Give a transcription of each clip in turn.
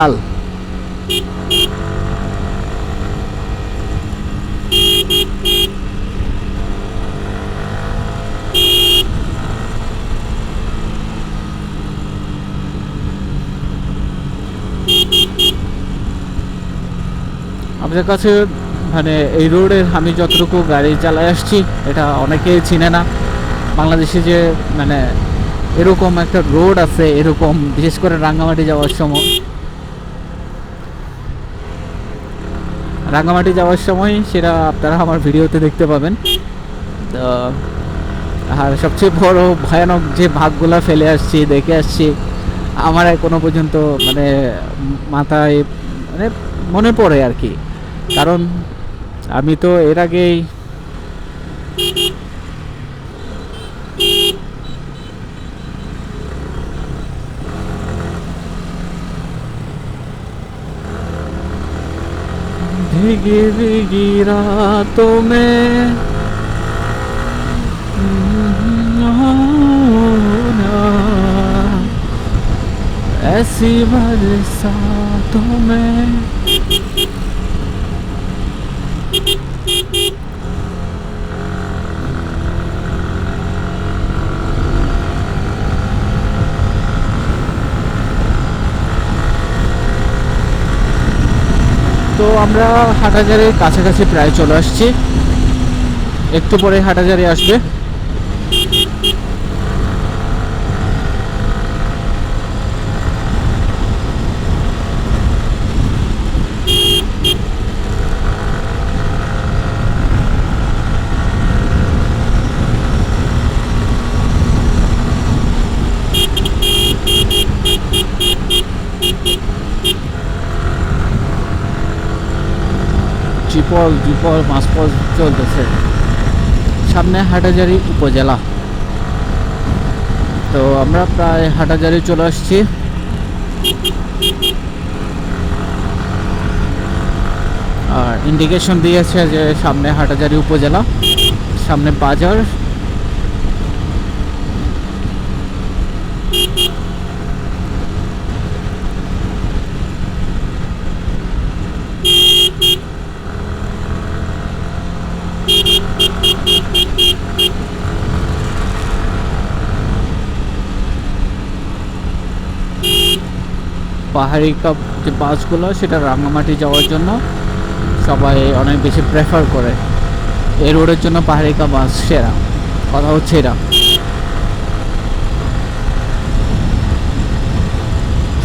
লাল আপনার কাছে মানে এই রোডে আমি যতটুকু গাড়ি চালায় আসছি এটা অনেকেই চিনে না। বাংলাদেশে যে মানে এরকম একটা রোড আছে, এরকম বিশেষ করে রাঙ্গামাটি যাওয়ার সময় সেটা আপনারা আমার ভিডিওতে দেখতে পাবেন। তো আর সবচেয়ে বড় ভয়ানক যে ভাগগুলা ফেলে আসছি, দেখে আসছি, আমার এখনো পর্যন্ত মানে মাথায় মানে মনে পড়ে আর কি। কারণ আমি তো এর আগেই भीगी भीगी रातों में ऐसी बरसातों में তো আমরা হাটাজারির কাছাকাছি প্রায় চলে আসছি, একটু পরে হাটাজারি আসবে। জিপল মাসপল চলতেছে, সামনে হাটাজারি উপজেলা। তো আমরা প্রায় হাটাজারি চলে আসছি। আর ইন্ডিকেশন দিয়েছে যে সামনে হাটাজারি উপজেলা, সামনে বাজার। পাহাড়ি কাপ যে বাসগুলো সেটা রাঙ্গামাটি যাওয়ার জন্য সবাই অনেক বেশি প্রেফার করে। এই রোডের জন্য পাহাড়ি কাপ বাস সেরা। কথা হচ্ছে এটা।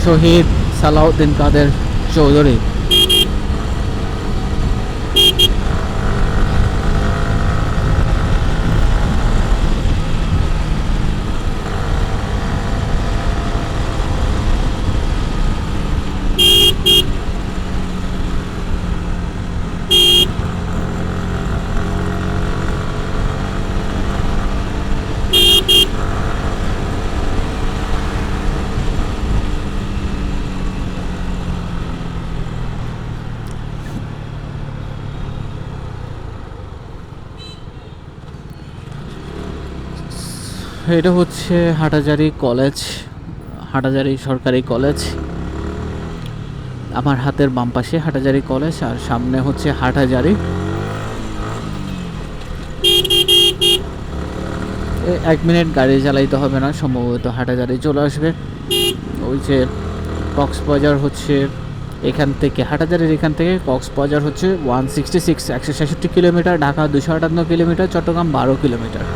শহীদ সালাউদ্দিন কাদের চৌধুরী। এটা হচ্ছে হাটাজারি কলেজ, হাটাজারি সরকারি কলেজ। আমার হাতের বাম পাশে হাটাজারি কলেজ, আর সামনে হচ্ছে হাটাজারি। 1 মিনিট গাড়ি চালাইতে হবে না, সম্ভবত হাটাজারি চলে আসবে। ওই যে কক্সবাজার হচ্ছে এখান থেকে, হাটাজারির এখান থেকে কক্সবাজার হচ্ছে 166 kilometre, Dhaka 258 kilometre, Chittagong 12 kilometre.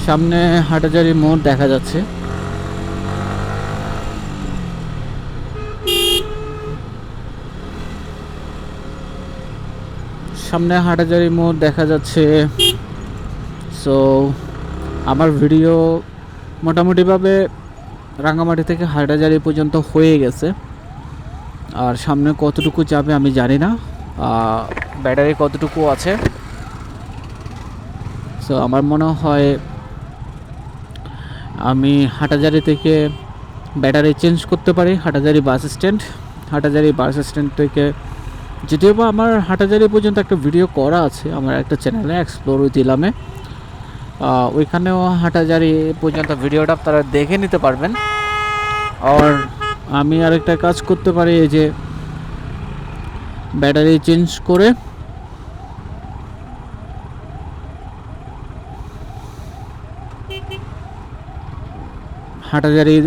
সামনে হাটাজারি মোড় দেখা যাচ্ছে। সামনে হাটাজারি মোড় দেখা যাচ্ছে। সো আমার ভিডিও মোটামুটিভাবে রাঙ্গামাটি থেকে হাটাজারি পর্যন্ত হয়ে গেছে। আর সামনে কতটুকু যাবে আমি জানি না, ব্যাটারি কতটুকু আছে। সো আমার মনে হয় আমি হাটাজারি থেকে ব্যাটারি চেঞ্জ করতে পারি Hathazari bus stand. Hathazari bus stand থেকে যদিও বা আমার হাটাজারি পর্যন্ত একটা ভিডিও করা আছে আমার একটা চ্যানেলে এক্সপ্লোর উইথ ইলামে, ওইখানেও হাটাজারি পর্যন্ত ভিডিওটা আপনারা দেখে নিতে পারবেন। আর আমি আরেকটা কাজ করতে পারি, এই যে ব্যাটারি চেঞ্জ করে হাটাজারির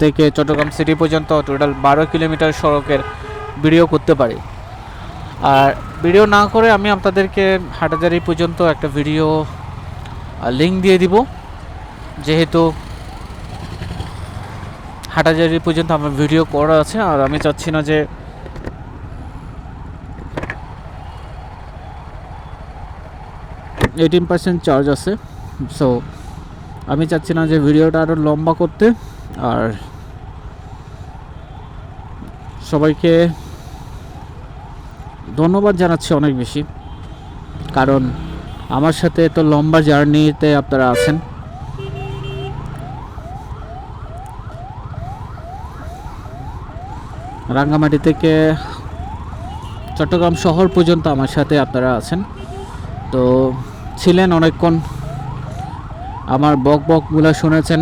থেকে চট্টগ্রাম সিটি পর্যন্ত টোটাল 12 কিলোমিটার সড়কের ভিডিও করতে পারি। আর ভিডিও না করে আমি আপনাদেরকে হাটাজারি পর্যন্ত একটা ভিডিও লিঙ্ক দিয়ে দিব, যেহেতু হাটাজারি পর্যন্ত আমার ভিডিও করা আছে। আর আমি চাচ্ছি না যে %18 চার্জ আছে, সো আমি চাচ্ছি না যে ভিডিওটা আরও লম্বা করতে। আর সবাইকে ধন্যবাদ জানাচ্ছি অনেক বেশি, কারণ আমার সাথে এত লম্বা জার্নিতে আপনারা আছেন। রাঙ্গামাটি থেকে চট্টগ্রাম শহর পর্যন্ত আমার সাথে আপনারা আছেন, তো ছিলেন অনেকক্ষণ, আমার বকগুলো শুনেছেন,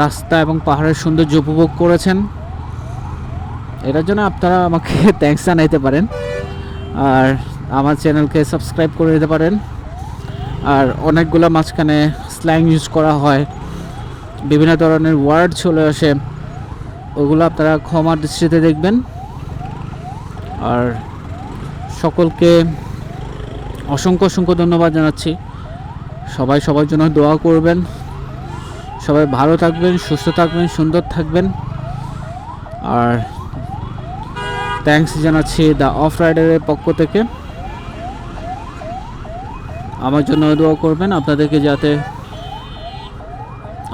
রাস্তা এবং পাহাড়ের সৌন্দর্য উপভোগ করেছেন। এটার জন্য আপনারা আমাকে থ্যাঙ্কস জানাইতে পারেন, আর আমার চ্যানেলকে সাবস্ক্রাইব করে দিতে পারেন। আর অনেকগুলো মাঝখানে স্ল্যাং ইউজ করা হয়, বিভিন্ন ধরনের ওয়ার্ড চলে আসে, ওগুলো আপনারা ক্ষমার দৃষ্টিতে দেখবেন। আর সকলকে অসংখ্য অসংখ্য ধন্যবাদ জানাচ্ছি। সবাই সবার জন্য দোয়া করবেন, সবাই ভালো থাকবেন, সুস্থ থাকবেন, সুন্দর থাকবেন। আর থ্যাঙ্কস জানাচ্ছি দ্য অফ রাইডারের পক্ষ থেকে। আমার জন্য দোয়া করবেন, আপনাদেরকে যাতে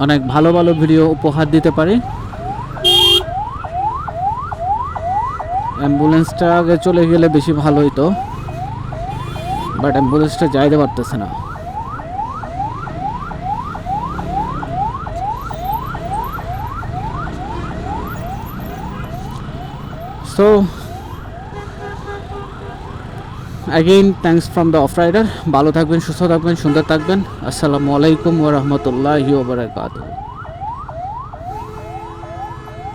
অনেক ভালো ভালো ভিডিও উপহার দিতে পারি। অ্যাম্বুলেন্সটা আগে চলে গেলে বেশি ভালো হইতো, বাট অ্যাম্বুলেন্সটা যাইতে পারতেছে না। So again thanks from the of rider. ভালো থাকবেন, সুস্থ থাকবেন, সুন্দর থাকবেন। আসসালামু আলাইকুম ওয়া রাহমাতুল্লাহি ওয়া বারাকাতুহু।